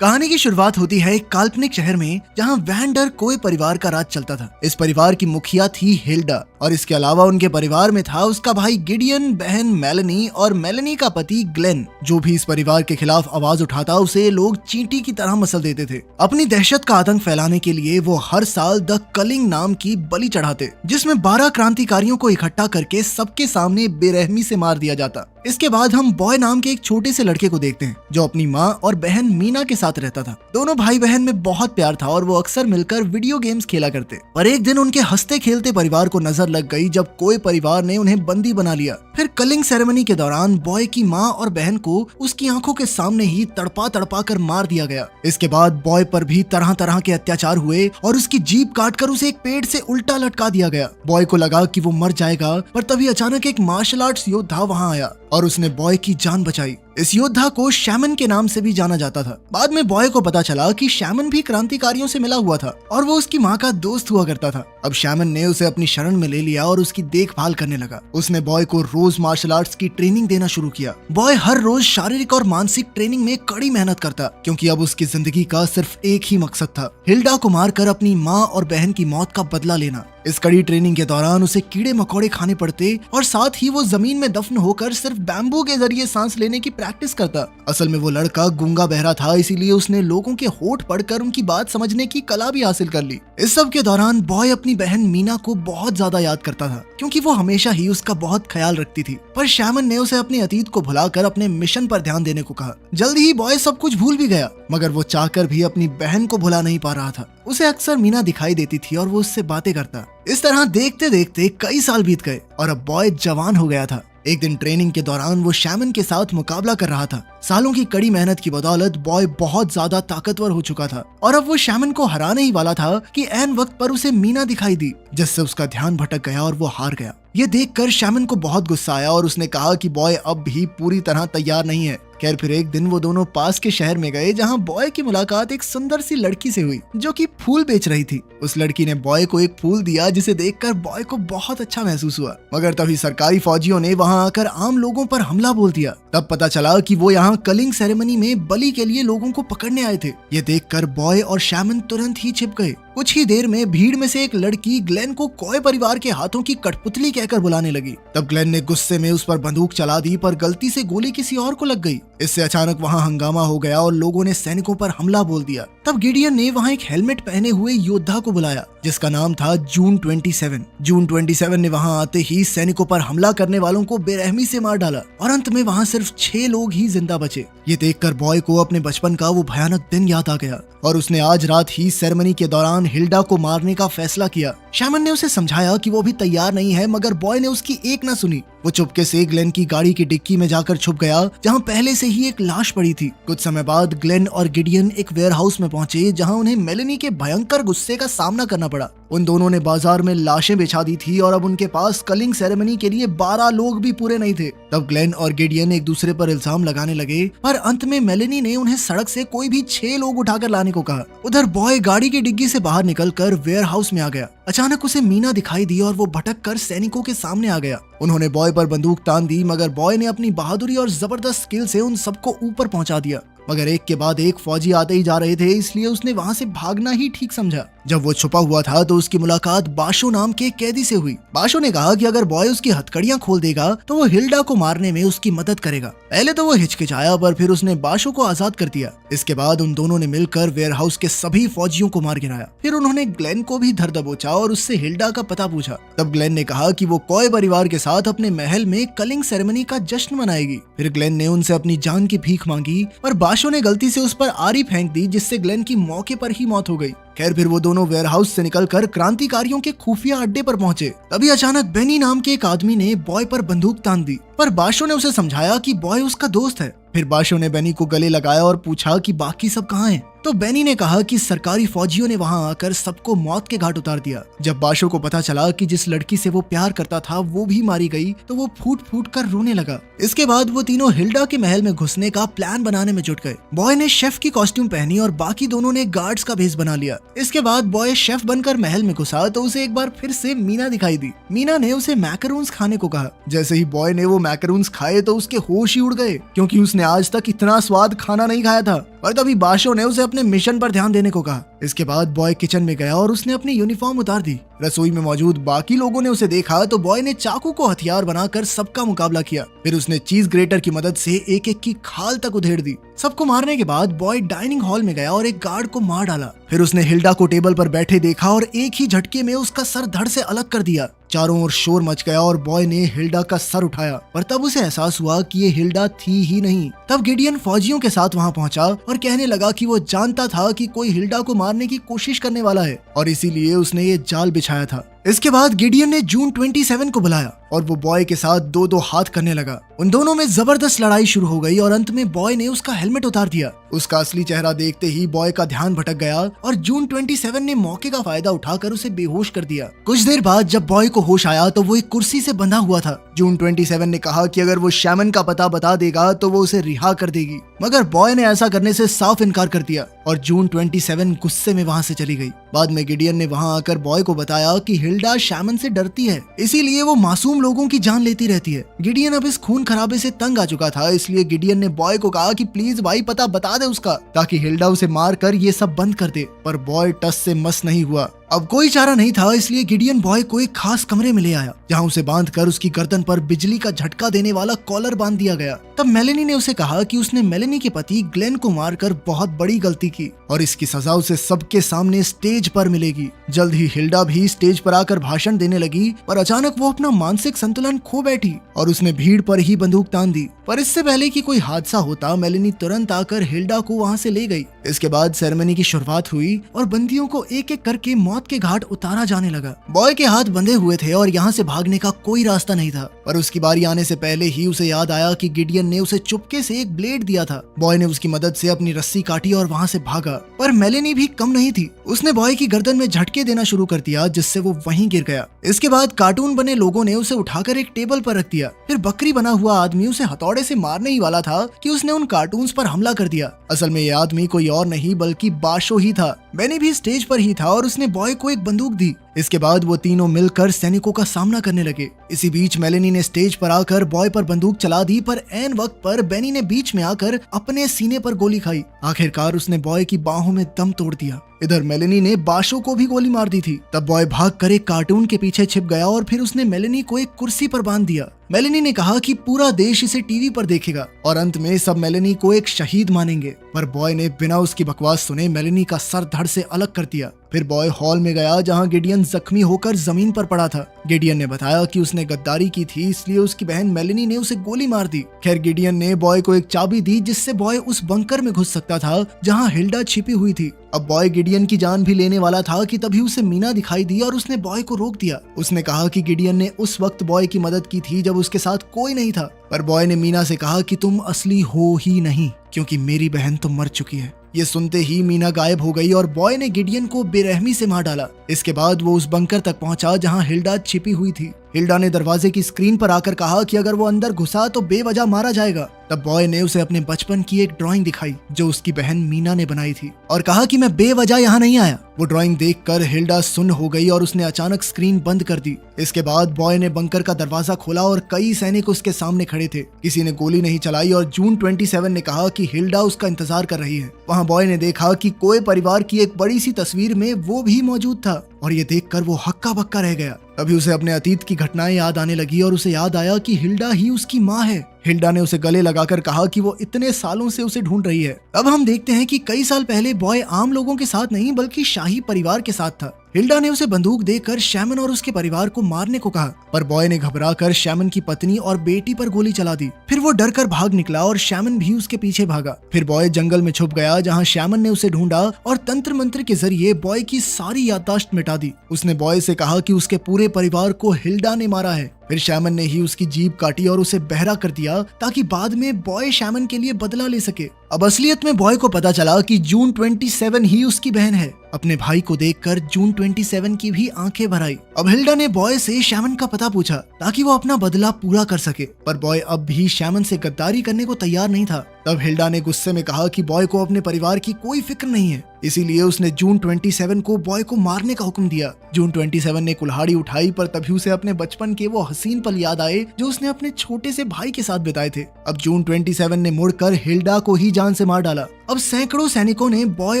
कहानी की शुरुआत होती है एक काल्पनिक शहर में जहां वैंडर कोई परिवार का राज चलता था। इस परिवार की मुखिया थी हिल्डा और इसके अलावा उनके परिवार में था उसका भाई गिडियन, बहन मेलेनी और मेलेनी का पति ग्लेन। जो भी इस परिवार के खिलाफ आवाज उठाता उसे लोग चींटी की तरह मसल देते थे। अपनी दहशत का आतंक फैलाने के लिए वो हर साल द कलिंग नाम की बलि चढ़ाते, जिसमें 12 क्रांतिकारियों को इकट्ठा करके सबके सामने बेरहमी से मार दिया जाता। इसके बाद हम बॉय नाम के एक छोटे से लड़के को देखते हैं जो अपनी माँ और बहन मीना के साथ रहता था। दोनों भाई बहन में बहुत प्यार था और वो अक्सर मिलकर वीडियो गेम्स खेला करते। पर एक दिन उनके हंसते खेलते परिवार को नजर लग गई जब कोई परिवार ने उन्हें बंदी बना लिया। फिर कलिंग सेरेमनी के दौरान बॉय की माँ और बहन को उसकी आंखों के सामने ही तड़पा तड़पा कर मार दिया गया। इसके बाद बॉय पर भी तरह तरह के अत्याचार हुए और उसकी जीभ काटकर उसे एक पेड़ से उल्टा लटका दिया गया। बॉय को लगा कि वो मर जाएगा, पर तभी अचानक एक मार्शल आर्ट्स योद्धा वहां आया और उसने बॉय की जान बचाई। इस योद्धा को शैमन के नाम से भी जाना जाता था। बाद में बॉय को पता चला कि शैमन भी क्रांतिकारियों से मिला हुआ था और वो उसकी माँ का दोस्त हुआ करता था। अब शैमन ने उसे अपनी शरण में ले लिया और उसकी देखभाल करने लगा। उसने बॉय को रोज मार्शल आर्ट्स की ट्रेनिंग देना शुरू किया। बॉय हर रोज शारीरिक और मानसिक ट्रेनिंग में कड़ी मेहनत करता, क्योंकि अब उसकी जिंदगी का सिर्फ एक ही मकसद था, हिल्डा को मारकर अपनी माँ और बहन की मौत का बदला लेना। इस कड़ी ट्रेनिंग के दौरान उसे कीड़े मकोड़े खाने पड़ते और साथ ही वो जमीन में दफन होकर सिर्फ बैम्बू के जरिए सांस लेने की प्रैक्टिस करता। असल में वो लड़का गूंगा बहरा था, इसीलिए उसने लोगों के होठ पढ़कर उनकी बात समझने की कला भी हासिल कर ली। इस सब के दौरान बॉय अपनी बहन मीना को बहुत ज्यादा याद करता था, क्योंकि वो हमेशा ही उसका बहुत ख्याल रखती थी। पर शैमन ने उसे अपने अतीत को भुलाकर अपने मिशन पर ध्यान देने को कहा। जल्दी ही बॉय सब कुछ भूल भी गया, मगर वो चाहकर भी अपनी बहन को भुला नहीं पा रहा था। उसे अक्सर मीना दिखाई देती थी और वो उससे बातें करता। इस तरह देखते देखते कई साल बीत गए और अब बॉय जवान हो गया था। एक दिन ट्रेनिंग के दौरान वो शैमन के साथ मुकाबला कर रहा था। सालों की कड़ी मेहनत की बदौलत बॉय बहुत ज्यादा ताकतवर हो चुका था और अब वो शैमन को हराने ही वाला था कि ऐन वक्त पर उसे मीना दिखाई दी, जिससे उसका ध्यान भटक गया और वो हार गया। ये देखकर शैमन को बहुत गुस्सा आया और उसने कहा कि बॉय अब भी पूरी तरह तैयार नहीं है। खैर, फिर एक दिन वो दोनों पास के शहर में गए, जहां बॉय की मुलाकात एक सुंदर सी लड़की से हुई जो कि फूल बेच रही थी। उस लड़की ने बॉय को एक फूल दिया, जिसे देखकर बॉय को बहुत अच्छा महसूस हुआ। मगर तभी सरकारी फौजियों ने वहां आकर आम लोगों पर हमला बोल दिया। तब पता चला कि वो यहाँ कलिंग सेरेमनी में बलि के लिए लोगों को पकड़ने आए थे। ये देखकर बॉय और शैमन तुरंत ही छिप गए। कुछ ही देर में भीड़ में से एक लड़की ग्लेन को कॉय परिवार के हाथों की कठपुतली कहकर बुलाने लगी। तब ग्लेन ने गुस्से में उस पर बंदूक चला दी, पर गलती से गोली किसी और को लग गई। इससे अचानक वहां हंगामा हो गया और लोगों ने सैनिकों पर हमला बोल दिया। तब गिडियन ने वहां एक हेलमेट पहने हुए योद्धा को बुलाया, जिसका नाम था जून 27। जून 27 ने वहां आते ही सैनिकों पर हमला करने वालों को बेरहमी से मार डाला और अंत में वहां सिर्फ 6 लोग ही जिंदा बचे। ये देखकर बॉय को अपने बचपन का वो भयानक दिन याद आ गया और उसने आज रात ही सेरेमनी के दौरान हिल्डा को मारने का फैसला किया। शैमन ने उसे समझाया कि वो भी तैयार नहीं है, मगर बॉय ने उसकी एक न सुनी। वो चुपके से ग्लेन की गाड़ी की डिक्की में जाकर छुप गया, जहां पहले से ही एक लाश पड़ी थी। कुछ समय बाद ग्लेन और गिडियन एक वेयरहाउस में पहुंचे, जहां उन्हें मेलेनी के भयंकर गुस्से का सामना करना पड़ा। उन दोनों ने बाजार में लाशें बिछा दी थी और अब उनके पास कलिंग सेरेमनी के लिए 12 लोग भी पूरे नहीं थे। तब ग्लेन और गिडियन एक दूसरे पर इल्जाम लगाने लगे, पर अंत में मेलेनी ने उन्हें सड़क से कोई भी 6 लोग उठाकर लाने को कहा। उधर बॉय गाड़ी की डिग्गी से बाहर निकलकर वेयरहाउस में आ गया। अचानक उसे मीना दिखाई दी और वो भटक कर सैनिकों के सामने आ गया। उन्होंने बॉय पर बंदूक तान दी, मगर बॉय ने अपनी बहादुरी और जबरदस्त स्किल से उन सबको ऊपर पहुंचा दिया। मगर एक के बाद एक फौजी आते ही जा रहे थे, इसलिए उसने वहां से भागना ही ठीक समझा। जब वो छुपा हुआ था तो उसकी मुलाकात बाशो नाम के कैदी से हुई। बाशो ने कहा कि अगर बॉय उसकी हथकड़ियां खोल देगा तो वो हिल्डा को मारने में उसकी मदद करेगा। पहले तो वो हिचकिचाया, पर फिर उसने बाशो को आजाद कर दिया। इसके बाद उन दोनों ने मिलकर वेयरहाउस के सभी फौजियों को मार गिराया। फिर उन्होंने ग्लेन को भी धर दबोचा और उससे हिल्डा का पता पूछा। तब ग्लेन ने कहा कि वो कॉय परिवार के साथ अपने महल में कलिंग सेरेमनी का जश्न मनाएगी। फिर ग्लेन ने उनसे अपनी जान की भीख मांगी, पर बाशो ने गलती से उस पर आरी फेंक दी, जिससे ग्लेन की मौके पर ही मौत हो गई। खैर, फिर वो दोनों वेयरहाउस से निकलकर क्रांतिकारियों के खुफिया अड्डे पर पहुंचे। तभी अचानक बेनी नाम के एक आदमी ने बॉय पर बंदूक तान दी, पर बाशो ने उसे समझाया कि बॉय उसका दोस्त है। फिर बाशो ने बेनी को गले लगाया और पूछा कि बाकी सब कहाँ हैं। तो बेनी ने कहा कि सरकारी फौजियों ने वहां आकर सबको मौत के घाट उतार दिया। जब बाशो को पता चला कि जिस लड़की से वो प्यार करता था वो भी मारी गई, तो वो फूट फूट कर रोने लगा। इसके बाद वो तीनों हिल्डा के महल में घुसने का प्लान बनाने में जुट गए। बॉय ने शेफ की कॉस्ट्यूम पहनी और बाकी दोनों ने गार्ड्स का भेष बना लिया। इसके बाद बॉय शेफ बनकर महल में घुसा तो उसे एक बार फिर से मीना दिखाई दी। मीना ने उसे मैकरून्स खाने को कहा। जैसे ही बॉय ने वो मैकरून्स खाए तो उसके होश ही उड़ गए, क्योंकि उसने आज तक इतना स्वाद खाना नहीं खाया था। पर तभी बाशो ने उसे अपने मिशन पर ध्यान देने को कहा। इसके बाद बॉय किचन में गया और उसने अपनी यूनिफॉर्म उतार दी। रसोई में मौजूद बाकी लोगों ने उसे देखा तो बॉय ने चाकू को हथियार बनाकर सबका मुकाबला किया। फिर उसने चीज ग्रेटर की मदद से एक एक की खाल तक उधेड़ दी। सबको मारने के बाद बॉय डाइनिंग हॉल में गया और एक गार्ड को मार डाला। फिर उसने हिल्डा को टेबल पर बैठे देखा और एक ही झटके में उसका सर धड़ से अलग कर दिया। चारों ओर शोर मच गया और बॉय ने हिल्डा का सर उठाया, पर तब उसे एहसास हुआ कि ये हिल्डा थी ही नहीं। तब गिडियन फौजियों के साथ वहां पहुंचा और कहने लगा कि वो जानता था कि कोई हिल्डा को मारने की कोशिश करने वाला है और इसीलिए उसने ये जाल बिछाया था। इसके बाद गिडियन ने जून 27 को बुलाया और वो बॉय के साथ दो दो हाथ करने लगा। उन दोनों में जबरदस्त लड़ाई शुरू हो गई और अंत में बॉय ने उसका हेलमेट उतार दिया। उसका असली चेहरा देखते ही बॉय का ध्यान भटक गया और जून 27 ने मौके का फायदा उठाकर उसे बेहोश कर दिया। कुछ देर बाद जब बॉय को होश आया तो वो एक कुर्सी से बंधा हुआ था। जून 27 ने कहा कि अगर वो शैमन का पता बता देगा तो वो उसे रिहा कर देगी, मगर बॉय ने ऐसा करने से साफ इनकार कर दिया और जून 27 गुस्से में वहां से चली गई। बाद में गिडियन ने वहां आकर बॉय को बताया कि हिल्डा शैमन से डरती है, इसीलिए वो मासूम लोगों की जान लेती रहती है। गिडियन अब इस खून खराबे से तंग आ चुका था, इसलिए गिडियन ने बॉय को कहा कि प्लीज भाई पता बता दे उसका, ताकि हिल्डा उसे मार कर ये सब बंद कर दे। पर बॉय टस से मस नहीं हुआ। अब कोई चारा नहीं था, इसलिए गिडियन बॉय को एक खास कमरे में ले आया जहां उसे बांधकर उसकी गर्दन पर बिजली का झटका देने वाला कॉलर बांध दिया गया। तब मेलेनी ने उसे कहा कि उसने मेलेनी के पति ग्लेन को मारकर बहुत बड़ी गलती की और इसकी सजा उसे सबके सामने स्टेज पर मिलेगी। जल्द ही हिल्डा भी स्टेज पर आकर भाषण देने लगी, पर अचानक वो अपना मानसिक संतुलन खो बैठी और उसने भीड़ पर ही बंदूक तान दी। पर इससे पहले कि कोई हादसा होता, मेलेनी तुरंत आकर हिल्डा को वहां से ले गई। इसके बाद सेरेमनी की शुरुआत हुई और बंदियों को एक एक करके मौत के घाट उतारा जाने लगा। बॉय के हाथ बंधे हुए थे और यहाँ से भागने का कोई रास्ता नहीं था, पर उसकी बारी आने से पहले ही उसे याद आया कि गिडियन ने उसे चुपके से एक ब्लेड दिया था। बॉय ने उसकी मदद से अपनी रस्सी काटी और वहाँ से भागा, पर मेलेनी भी कम नहीं थी। उसने बॉय की गर्दन में झटके देना शुरू कर दिया, जिससे वो वहीं गिर गया। इसके बाद कार्टून बने लोगों ने उसे उठाकर एक टेबल पर रख दिया। फिर बकरी बना हुआ आदमी उसे हथौड़े से मारने ही वाला था कि उसने उन कार्टून्स पर हमला कर दिया। असल में ये आदमी कोई और नहीं बल्कि बाशो ही था। बेनी भी स्टेज पर ही था और उसने बॉय को एक बंदूक दी। इसके बाद वो तीनों मिलकर सैनिकों का सामना करने लगे। इसी बीच मेलेनी ने स्टेज पर आकर बॉय पर बंदूक चला दी, पर ऐन वक्त पर बेनी ने बीच में आकर अपने सीने पर गोली खाई। आखिरकार उसने बॉय की बाहों में दम तोड़ दिया। इधर मेलेनी ने बाशो को भी गोली मार दी थी। तब बॉय भागकर एक कार्टून के पीछे छिप गया और फिर उसने मेलेनी को एक कुर्सी पर बांध दिया। मेलेनी ने कहा कि पूरा देश इसे टीवी पर देखेगा और अंत में सब मेलेनी को एक शहीद मानेंगे, पर बॉय ने बिना उसकी बकवास सुने मेलेनी का सर धड़ से अलग कर दिया। फिर बॉय हॉल में गया जहां गिडियन जख्मी होकर जमीन पर पड़ा था। गिडियन ने बताया कि उसने गद्दारी की थी, इसलिए उसकी बहन मेलेनी ने उसे गोली मार दी। खैर गिडियन ने बॉय को एक चाबी दी जिससे बॉय उस बंकर में घुस सकता था जहां हिल्डा छिपी हुई थी। अब बॉय गिडियन की जान भी लेने वाला था कि तभी उसे मीना दिखाई दी और उसने बॉय को रोक दिया। उसने कहा कि गिडियन ने उस वक्त बॉय की मदद की थी जब उसके साथ कोई नहीं था, पर बॉय ने मीना से कहा कि तुम असली हो ही नहीं, क्योंकि मेरी बहन तो मर चुकी है। ये सुनते ही मीना गायब हो गई और बॉय ने गिडियन को बेरहमी से मार डाला। इसके बाद वो उस बंकर तक पहुंचा जहां हिल्डा छिपी हुई थी। हिल्डा ने दरवाजे की स्क्रीन पर आकर कहा कि अगर वो अंदर घुसा तो बेवजह मारा जाएगा। तब बॉय ने उसे अपने बचपन की एक ड्राइंग दिखाई जो उसकी बहन मीना ने बनाई थी और कहा कि मैं बेवजह यहाँ नहीं आया। वो ड्राइंग देखकर हिल्डा सुन्न हो गई और उसने अचानक स्क्रीन बंद कर दी। इसके बाद बॉय ने बंकर का दरवाजा खोला और कई सैनिक उसके सामने खड़े थे। किसी ने गोली नहीं चलाई और जून 27 ने कहा कि हिल्डा उसका इंतजार कर रही है। वहाँ बॉय ने देखा कि कोए परिवार की एक बड़ी सी तस्वीर में वो भी मौजूद था और ये देखकर वो हक्का बक्का रह गया। तभी उसे अपने अतीत की घटनाएं याद आने लगी और उसे याद आया कि हिल्डा ही उसकी माँ है। हिल्डा ने उसे गले लगाकर कहा कि वो इतने सालों से उसे ढूंढ रही है। अब हम देखते हैं कि कई साल पहले बॉय आम लोगों के साथ नहीं बल्कि शाही परिवार के साथ था। हिल्डा ने उसे बंदूक देकर शैमन और उसके परिवार को मारने को कहा, पर बॉय ने घबराकर शैमन की पत्नी और बेटी पर गोली चला दी। फिर वो डरकर भाग निकला और शैमन भी उसके पीछे भागा। फिर बॉय जंगल में छुप गया जहां शैमन ने उसे ढूंढा और तंत्र मंत्र के जरिए बॉय की सारी याददाश्त मिटा दी। उसने बॉय से कहा कि उसके पूरे परिवार को हिल्डा ने मारा है। फिर शैमन ने ही उसकी जीभ काटी और उसे बहरा कर दिया ताकि बाद में बॉय शैमन के लिए बदला ले सके। अब असलियत में बॉय को पता चला कि जून 27 ही उसकी बहन है। अपने भाई को देखकर जून 27 की भी आंखें भर आई। अब हिल्डा ने बॉय से शैमन का पता पूछा ताकि वो अपना बदला पूरा कर सके, पर बॉय अब भी शैमन से गद्दारी करने को तैयार नहीं था। तब हिल्डा ने गुस्से में कहा कि बॉय को अपने परिवार की कोई फिक्र नहीं है, इसीलिए उसने जून 27 को बॉय को मारने का हुक्म दिया। जून 27 ने कुल्हाड़ी उठाई, पर तभी उसे अपने बचपन के वो हसीन पल याद आए जो उसने अपने छोटे से भाई के साथ बिताए थे। अब जून 27 ने मुड़कर हिल्डा को ही जान से मार डाला अब सैकड़ों सैनिकों ने बॉय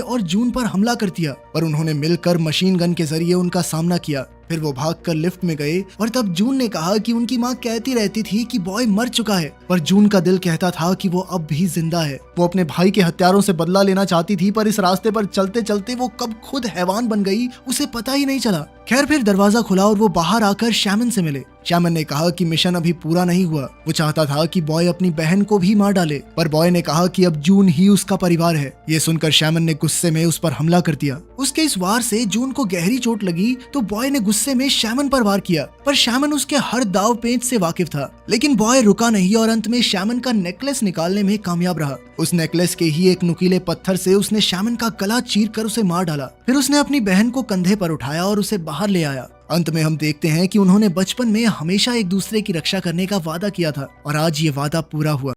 और जून पर हमला कर दिया, पर उन्होंने मिलकर मशीन गन के जरिए उनका सामना किया। फिर वो भागकर लिफ्ट में गए और तब जून ने कहा कि उनकी माँ कहती रहती थी कि बॉय मर चुका है, पर जून का दिल कहता था कि वो अब भी जिंदा है। वो अपने भाई के हत्यारों से बदला लेना चाहती थी, पर इस रास्ते पर चलते चलते वो कब खुद हैवान बन गई उसे पता ही नहीं चला। खैर फिर दरवाजा खुला और वो बाहर आकर शैमन से मिले। शैमन ने कहा कि मिशन अभी पूरा नहीं हुआ। वो चाहता था कि बॉय अपनी बहन को भी मार डाले, पर बॉय ने कहा कि अब जून ही उसका परिवार है। ये सुनकर शैमन ने गुस्से में उस पर हमला कर दिया। उसके इस वार से जून को गहरी चोट लगी तो बॉय ने गुस्से में शैमन पर वार किया, पर शैमन उसके हर दाव पेच से वाकिफ था। लेकिन बॉय रुका नहीं और अंत में शैमन का नेकलेस निकालने में कामयाब रहा। उस नेकलेस के ही एक नुकीले पत्थर से उसने शैमन का गला चीर कर उसे मार डाला। फिर उसने अपनी बहन को कंधे पर उठाया और उसे बाहर ले आया। अंत में हम देखते हैं कि उन्होंने बचपन में हमेशा एक दूसरे की रक्षा करने का वादा किया था और आज ये वादा पूरा हुआ।